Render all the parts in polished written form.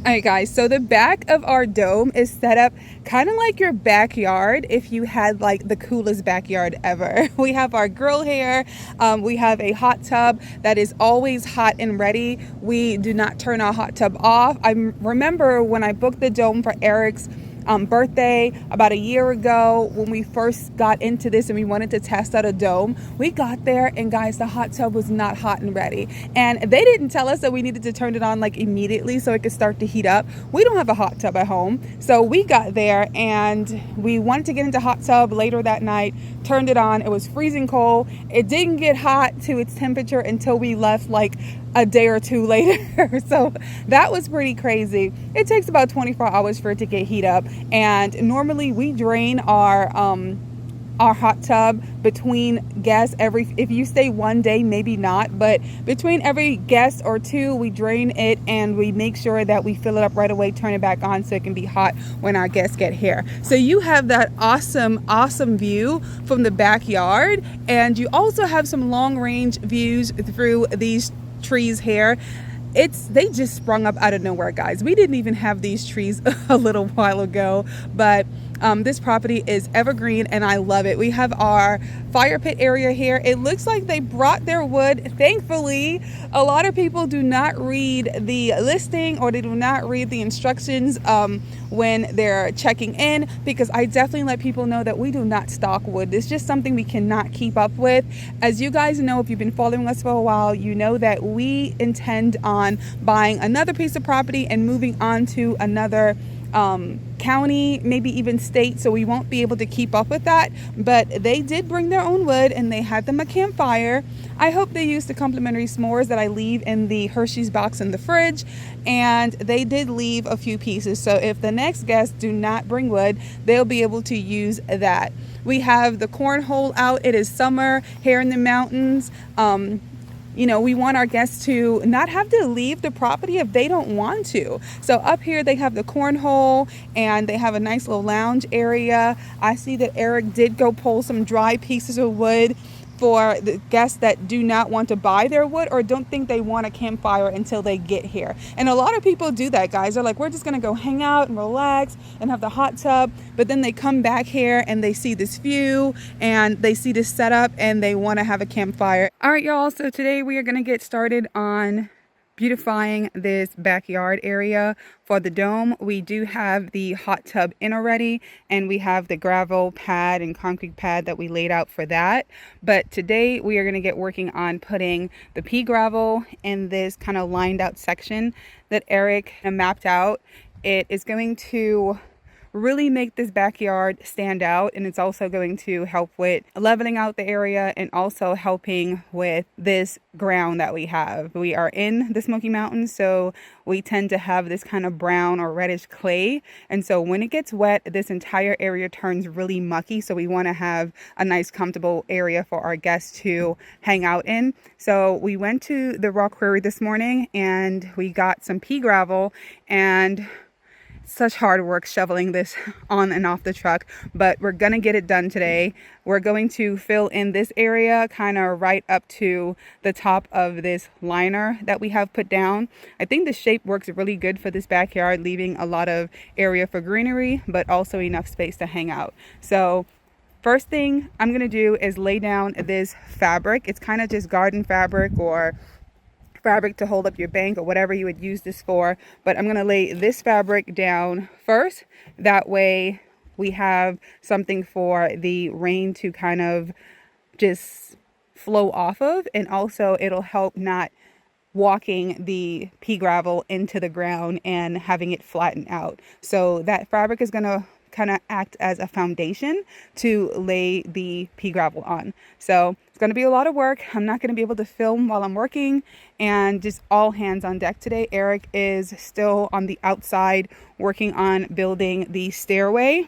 All right, guys, so the back of our dome is set up kind of like your backyard if you had like the coolest backyard ever. We have our grill here. We have a hot tub that is always hot and ready. We do not turn our hot tub off. I remember when I booked the dome for Eric's birthday about a year ago, when we first got into this and we wanted to test out a dome, we got there and guys, the hot tub was not hot and ready, and they didn't tell us that we needed to turn it on like immediately so it could start to heat up. We don't have a hot tub at home, so we got there and we wanted to get into hot tub later that night, turned it on. It was freezing cold. It didn't get hot to its temperature until we left like a day or two later. So that was pretty crazy. It takes about 24 hours for it to get heat up, and normally we drain our hot tub between guests if you stay one day, maybe not, but between every guest or two we drain it and we make sure that we fill it up right away, turn it back on so it can be hot when our guests get here. So you have that awesome view from the backyard, and you also have some long range views through these trees here. They just sprung up out of nowhere, guys. We didn't even have these trees a little while ago, but this property is evergreen and I love it. We have our fire pit area here. It looks like they brought their wood. Thankfully, a lot of people do not read the listing or they do not read the instructions when they're checking in, because I definitely let people know that we do not stock wood. It's just something we cannot keep up with. As you guys know, if you've been following us for a while, you know that we intend on buying another piece of property and moving on to another county, maybe even state, so we won't be able to keep up with that. But they did bring their own wood and they had them a campfire. I hope they used the complimentary s'mores that I leave in the Hershey's box in the fridge, and they did leave a few pieces, so if the next guests do not bring wood, they'll be able to use that. We have the cornhole out. It is summer here in the mountains. We want our guests to not have to leave the property if they don't want to. So up here they have the cornhole and they have a nice little lounge area. I see that Eric did go pull some dry pieces of wood for the guests that do not want to buy their wood or don't think they want a campfire until they get here. And a lot of people do that, guys. They're like, we're just gonna go hang out and relax and have the hot tub, but then they come back here and they see this view and they see this setup and they want to have a campfire. All right, y'all, so today we are gonna get started on beautifying this backyard area for the dome. We do have the hot tub in already, and we have the gravel pad and concrete pad that we laid out for that. But today we are going to get working on putting the pea gravel in this kind of lined out section that Eric mapped out. It is going to really make this backyard stand out, and it's also going to help with leveling out the area and also helping with this ground that we have. We are in the Smoky Mountains, so we tend to have this kind of brown or reddish clay, and so when it gets wet, this entire area turns really mucky. So we want to have a nice comfortable area for our guests to hang out in. So we went to the rock quarry this morning and we got some pea gravel, and such hard work shoveling this on and off the truck, but we're gonna get it done today. We're going to fill in this area kind of right up to the top of this liner that we have put down. I think the shape works really good for this backyard, leaving a lot of area for greenery, but also enough space to hang out. So first thing I'm gonna do is lay down this fabric. It's kind of just garden fabric or fabric to hold up your bank or whatever you would use this for, but I'm going to lay this fabric down first. That way we have something for the rain to kind of just flow off of, and also it'll help not walking the pea gravel into the ground and having it flatten out. So that fabric is going to kind of act as a foundation to lay the pea gravel on. So it's going to be a lot of work. I'm not going to be able to film while I'm working, and just all hands on deck today. Eric is still on the outside working on building the stairway.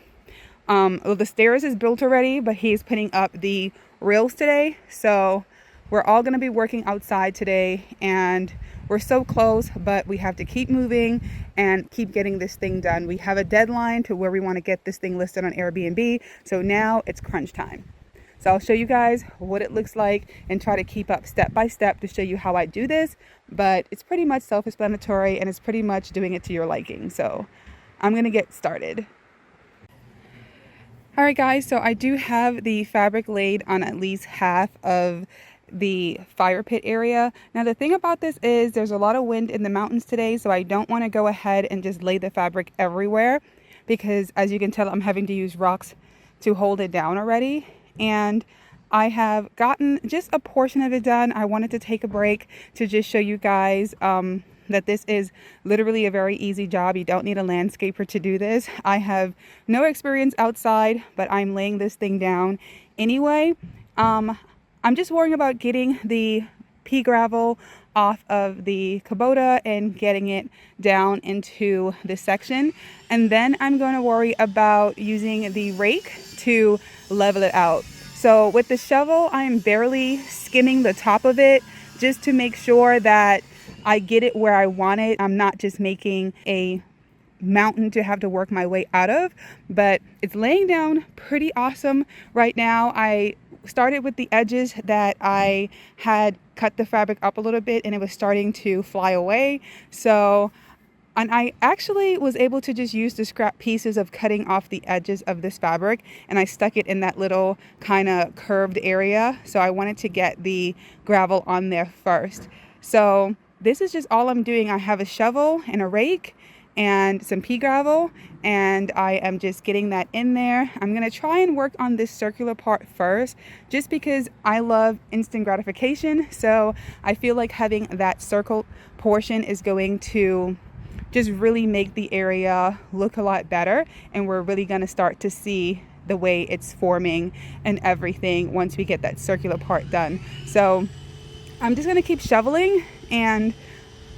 The stairs is built already, but he's putting up the rails today. So we're all going to be working outside today, and we're so close, but we have to keep moving and keep getting this thing done. We have a deadline to where we want to get this thing listed on Airbnb. So now it's crunch time. So I'll show you guys what it looks like and try to keep up step by step to show you how I do this. But it's pretty much self-explanatory and it's pretty much doing it to your liking. So I'm gonna get started. All right, guys, so I do have the fabric laid on at least half of the fire pit area. Now, the thing about this is there's a lot of wind in the mountains today, so I don't want to go ahead and just lay the fabric everywhere because, as you can tell, I'm having to use rocks to hold it down already. And I have gotten just a portion of it done. I wanted to take a break to just show you guys that this is literally a very easy job. You don't need a landscaper to do this. I have no experience outside, but I'm laying this thing down anyway. I'm just worrying about getting the pea gravel off of the Kubota and getting it down into this section. And then I'm going to worry about using the rake to level it out. So with the shovel, I'm barely skimming the top of it just to make sure that I get it where I want it. I'm not just making a mountain to have to work my way out of, but it's laying down pretty awesome right now. I started with the edges that I had cut the fabric up a little bit and it was starting to fly away. And I actually was able to just use the scrap pieces of cutting off the edges of this fabric, and I stuck it in that little kind of curved area. So I wanted to get the gravel on there first. So this is just all I'm doing. I have a shovel and a rake and some pea gravel, and I am just getting that in there. I'm gonna try and work on this circular part first, just because I love instant gratification. So I feel like having that circle portion is going to just really make the area look a lot better, and we're really gonna start to see the way it's forming and everything once we get that circular part done. So I'm just gonna keep shoveling and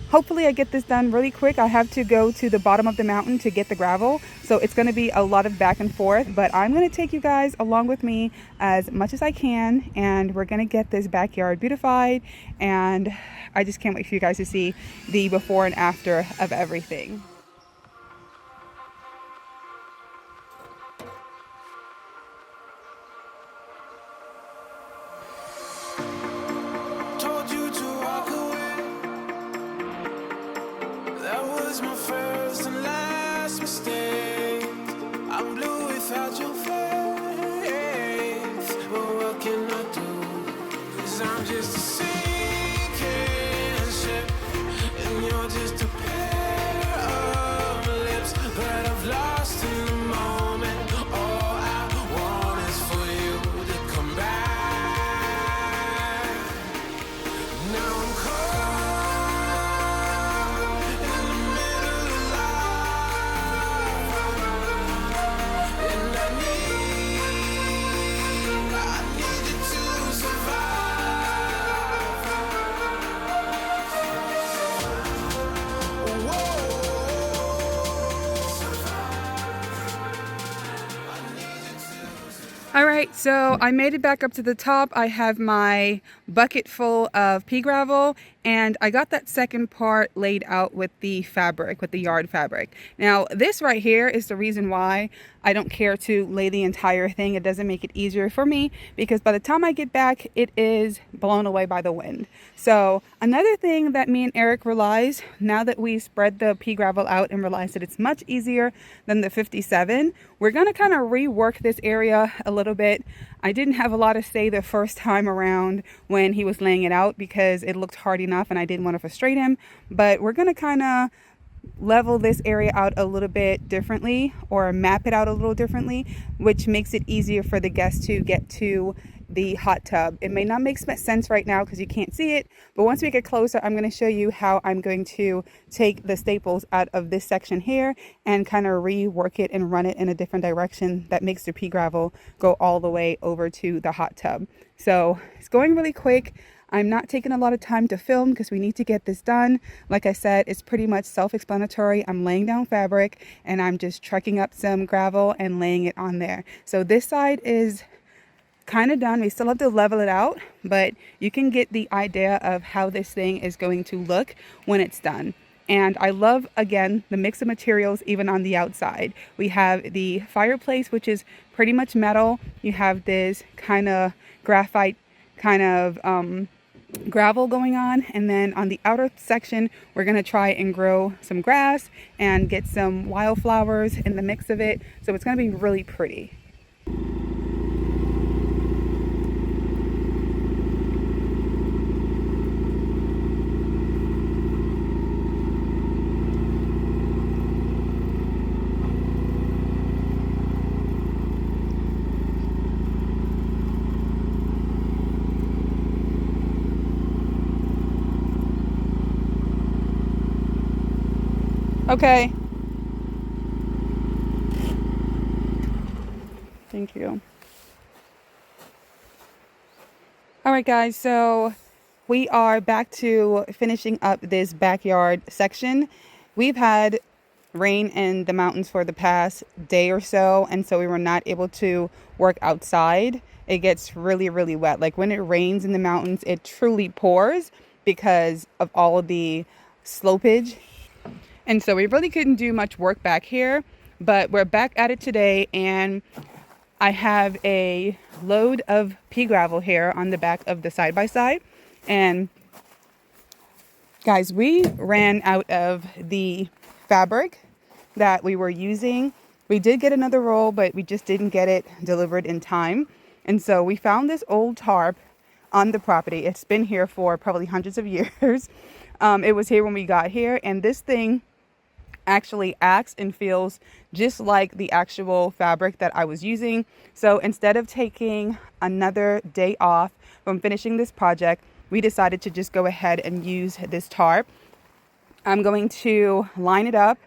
hopefully I get this done really quick. I have to go to the bottom of the mountain to get the gravel, so it's going to be a lot of back and forth, but I'm going to take you guys along with me as much as I can, and we're going to get this backyard beautified, and I just can't wait for you guys to see the before and after of everything. My first and last mistake. I'm blue without your face. But what can I do? 'Cause I'm just a sinking ship, and you're just a pair of lips that I've lost in the moment. All I want is for you to come back. Now I'm caught All right, so I made it back up to the top. I have my bucket full of pea gravel, and I got that second part laid out with the fabric, with the yard fabric. Now, this right here is the reason why I don't care to lay the entire thing. It doesn't make it easier for me because by the time I get back, it is blown away by the wind. So another thing that me and Eric realized, now that we spread the pea gravel out and realized that it's much easier than the 57, we're gonna kind of rework this area a little bit. I didn't have a lot to say the first time around when he was laying it out because it looked hard enough and I didn't want to frustrate him, but we're gonna kind of level this area out a little bit differently or map it out a little differently, which makes it easier for the guests to get to the hot tub. It may not make sense right now because you can't see it, but once we get closer, I'm going to show you how I'm going to take the staples out of this section here and kind of rework it and run it in a different direction that makes the pea gravel go all the way over to the hot tub. So it's going really quick. I'm not taking a lot of time to film because we need to get this done. Like I said, it's pretty much self-explanatory. I'm laying down fabric and I'm just trucking up some gravel and laying it on there. So this side is kind of done. We still have to level it out, but you can get the idea of how this thing is going to look when it's done. And I love, again, the mix of materials even on the outside. We have the fireplace, which is pretty much metal. You have this kind of graphite kind of gravel going on, and then on the outer section we're going to try and grow some grass and get some wildflowers in the mix of it, so it's going to be really pretty. Okay. Thank you. All right, guys, so we are back to finishing up this backyard section. We've had rain in the mountains for the past day or so, and so we were not able to work outside. It gets really, really wet. Like when it rains in the mountains, it truly pours because of all of the slopage. And so we really couldn't do much work back here, but we're back at it today, and I have a load of pea gravel here on the back of the side-by-side. And guys, we ran out of the fabric that we were using. We did get another roll, but we just didn't get it delivered in time. And so we found this old tarp on the property. It's been here for probably hundreds of years. It was here when we got here, and this thing actually acts and feels just like the actual fabric that I was using. So instead of taking another day off from finishing this project, we decided to just go ahead and use this tarp. I'm going to line it up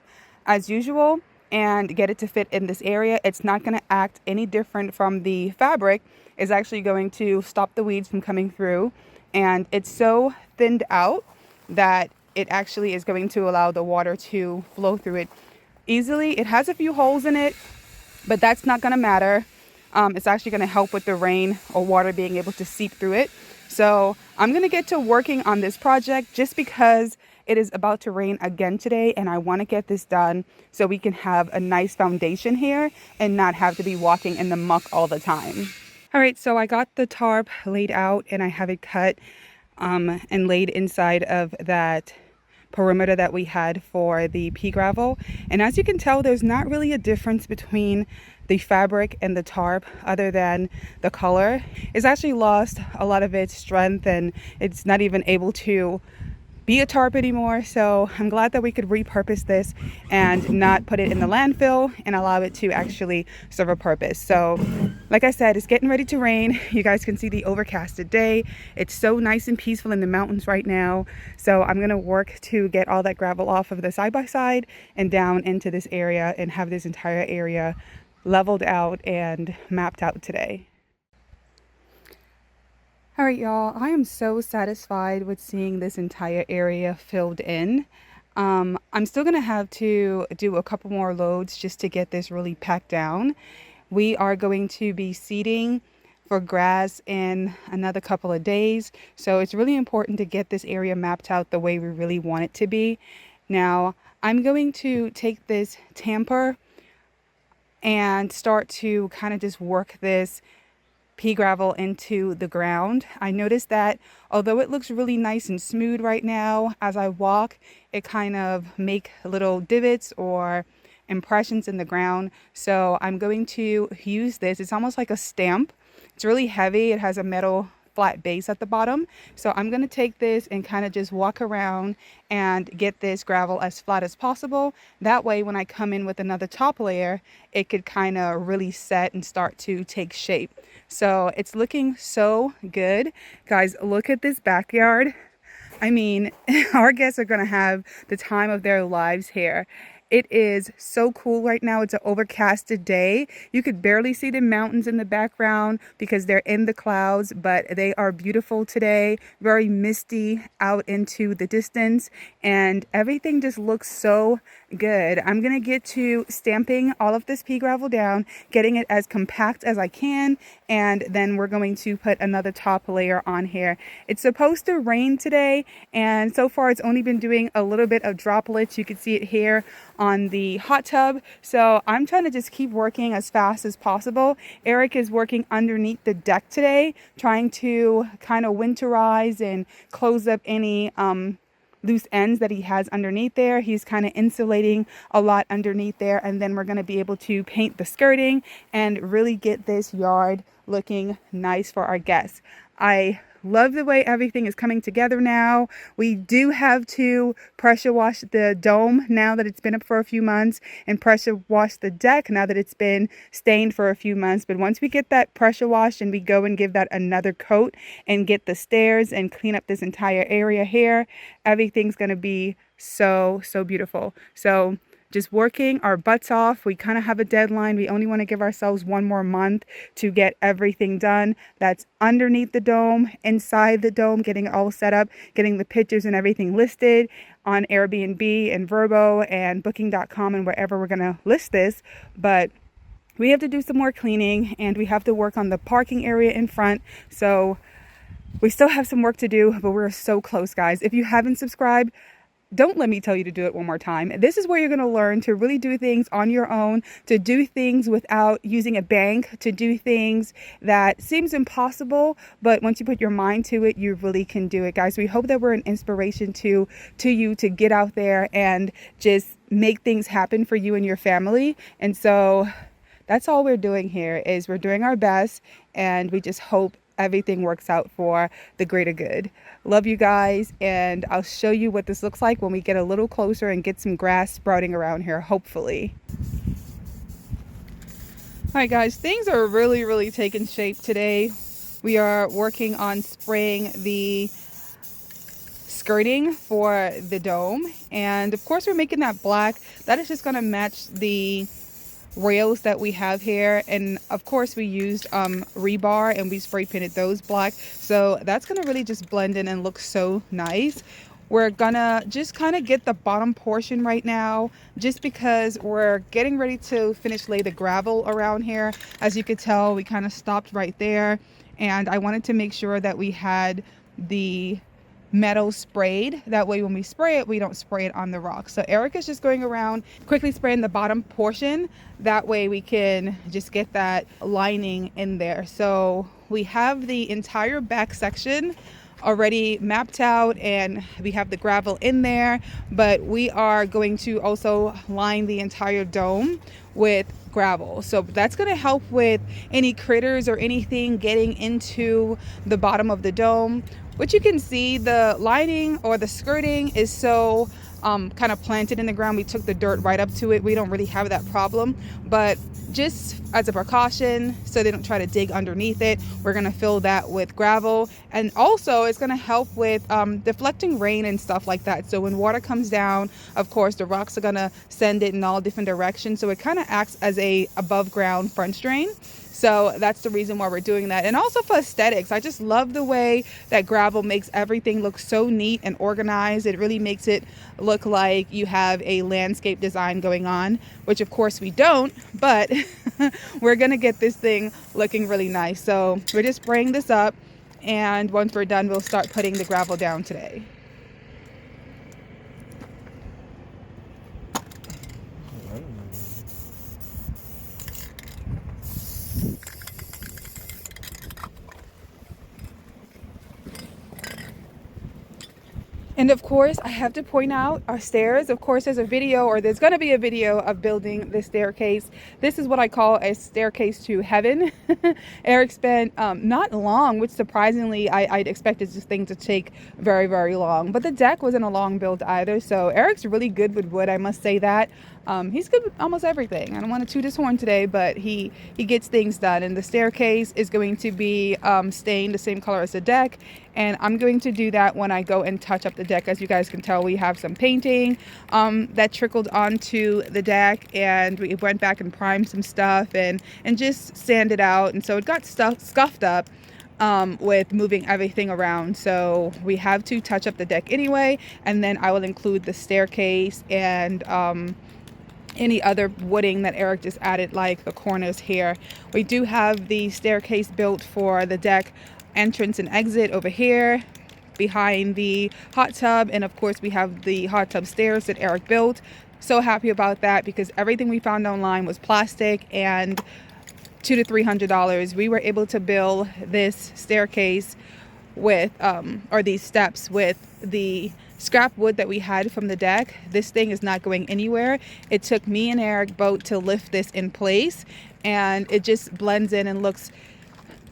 as usual and get it to fit in this area. It's not going to act any different from the fabric. It's actually going to stop the weeds from coming through, and it's so thinned out that it actually is going to allow the water to flow through it easily. It has a few holes in it, but that's not going to matter. It's actually going to help with the rain or water being able to seep through it. So I'm going to get to working on this project just because it is about to rain again today, and I want to get this done so we can have a nice foundation here and not have to be walking in the muck all the time. All right, so I got the tarp laid out and I have it cut and laid inside of that perimeter that we had for the pea gravel. And as you can tell, there's not really a difference between the fabric and the tarp other than the color. It's actually lost a lot of its strength, and it's not even able to be a tarp anymore. So I'm glad that we could repurpose this and not put it in the landfill and allow it to actually serve a purpose. So like I said, it's getting ready to rain. You guys can see the overcasted day. It's so nice and peaceful in the mountains right now. So I'm gonna work to get all that gravel off of the side-by-side and down into this area and have this entire area leveled out and mapped out today. All right, y'all, I am so satisfied with seeing this entire area filled in. I'm still going to have to do a couple more loads just to get this really packed down. We are going to be seeding for grass in another couple of days. So it's really important to get this area mapped out the way we really want it to be. Now, I'm going to take this tamper and start to kind of just work this pea gravel into the ground. I noticed that although it looks really nice and smooth right now, as I walk, it kind of make little divots or impressions in the ground. So I'm going to use this. It's almost like a stamp. It's really heavy. It has a metal flat base at the bottom. So I'm going to take this and kind of just walk around and get this gravel as flat as possible. That way, when I come in with another top layer, it could kind of really set and start to take shape. So it's looking so good. Guys, look at this backyard. I mean, our guests are going to have the time of their lives here. It is so cool right now. It's an overcasted day. You could barely see the mountains in the background because they're in the clouds, but they are beautiful today. Very misty out into the distance, and everything just looks so good. I'm gonna get to stamping all of this pea gravel down, getting it as compact as I can, and then we're going to put another top layer on here. It's supposed to rain today, and so far it's only been doing a little bit of droplets. You can see it here on the hot tub. So I'm trying to just keep working as fast as possible. Eric is working underneath the deck today, trying to kind of winterize and close up any loose ends that he has underneath there. He's kind of insulating a lot underneath there, and then we're going to be able to paint the skirting and really get this yard looking nice for our guests. I love the way everything is coming together now. We do have to pressure wash the dome now that it's been up for a few months, and pressure wash the deck now that it's been stained for a few months. But once we get that pressure washed and we go and give that another coat and get the stairs and clean up this entire area here, everything's going to be so beautiful. So just working our butts off. We kind of have a deadline. We only want to give ourselves 1 more month to get everything done. That's underneath the dome, inside the dome, getting it all set up, getting the pictures and everything listed on Airbnb and Verbo and booking.com and wherever we're going to list this. But we have to do some more cleaning, and we have to work on the parking area in front. So we still have some work to do, but we're so close, guys. If you haven't subscribed, don't let me tell you to do it one more time. This is where you're going to learn to really do things on your own, to do things without using a bank, to do things that seems impossible, but once you put your mind to it, you really can do it, guys. We hope that we're an inspiration to you to get out there and just make things happen for you and your family. And so that's all we're doing here, is we're doing our best, and we just hope everything works out for the greater good. Love you guys, and I'll show you what this looks like when we get a little closer and get some grass sprouting around here, hopefully. All right, guys, things are really taking shape today. We are working on spraying the skirting for the dome, and of course we're making that black. That is just going to match the rails that we have here, and of course we used rebar and we spray painted those black, so that's gonna really just blend in and look so nice. We're gonna just kind of get the bottom portion right now, just because we're getting ready to finish lay the gravel around here. As you could tell, we kind of stopped right there, and I wanted to make sure that we had the metal sprayed. That way when we spray it, we don't spray it on the rock. So Eric is just going around quickly spraying the bottom portion. That way we can just get that lining in there. So we have the entire back section already mapped out, and we have the gravel in there, but we are going to also line the entire dome with gravel. So that's going to help with any critters or anything getting into the bottom of the dome. What you can see, the lining or the skirting is so kind of planted in the ground. We took the dirt right up to it. We don't really have that problem, but just as a precaution, so they don't try to dig underneath it, we're going to fill that with gravel. And also it's going to help with deflecting rain and stuff like that. So when water comes down, of course the rocks are going to send it in all different directions, so it kind of acts as a above ground front drain. So that's the reason why we're doing that. And also for aesthetics, I just love the way that gravel makes everything look so neat and organized. It really makes it look like you have a landscape design going on, which of course we don't, but we're gonna get this thing looking really nice. So we're just spraying this up, and once we're done, we'll start putting the gravel down today. And of course, I have to point out our stairs. Of course, there's going to be a video of building this staircase. This is what I call a staircase to heaven. Eric spent not long, which surprisingly, I'd expected this thing to take very long. But the deck wasn't a long build either. So Eric's really good with wood, I must say that. He's good with almost everything. I don't want to toot his horn today, but he gets things done. And the staircase is going to be stained the same color as the deck. and I'm going to do that when I go and touch up the deck. As you guys can tell, we have some painting that trickled onto the deck, and we went back and primed some stuff and just sanded out, and so it got scuffed up with moving everything around. So we have to touch up the deck anyway, and then I will include the staircase and any other wooding that Eric just added, like the corners here. We do have the staircase built for the deck entrance and exit over here behind the hot tub, and of course we have the hot tub stairs that Eric built. So happy about that, because everything we found online was plastic and $200 to $300. We were able to build this staircase with or these steps with the scrap wood that we had from the deck. This thing is not going anywhere. It took me and Eric both to lift this in place, and it just blends in and looks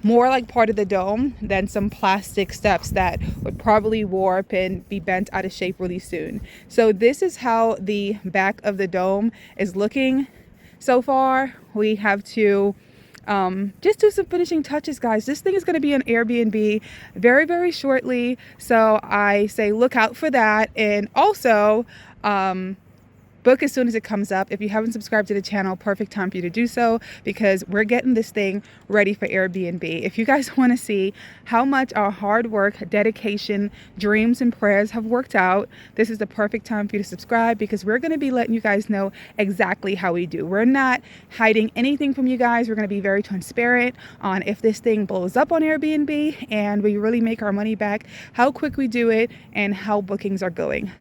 more like part of the dome than some plastic steps that would probably warp and be bent out of shape really soon. So this is how the back of the dome is looking so far. We have to just do some finishing touches, guys. This thing is going to be on Airbnb very, very shortly. So I say look out for that. And also, book as soon as it comes up. If you haven't subscribed to the channel, perfect time for you to do so, because we're getting this thing ready for Airbnb. If you guys want to see how much our hard work, dedication, dreams, and prayers have worked out, this is the perfect time for you to subscribe, because we're going to be letting you guys know exactly how we do. We're not hiding anything from you guys. We're going to be very transparent on if this thing blows up on Airbnb and we really make our money back, how quick we do it, and how bookings are going.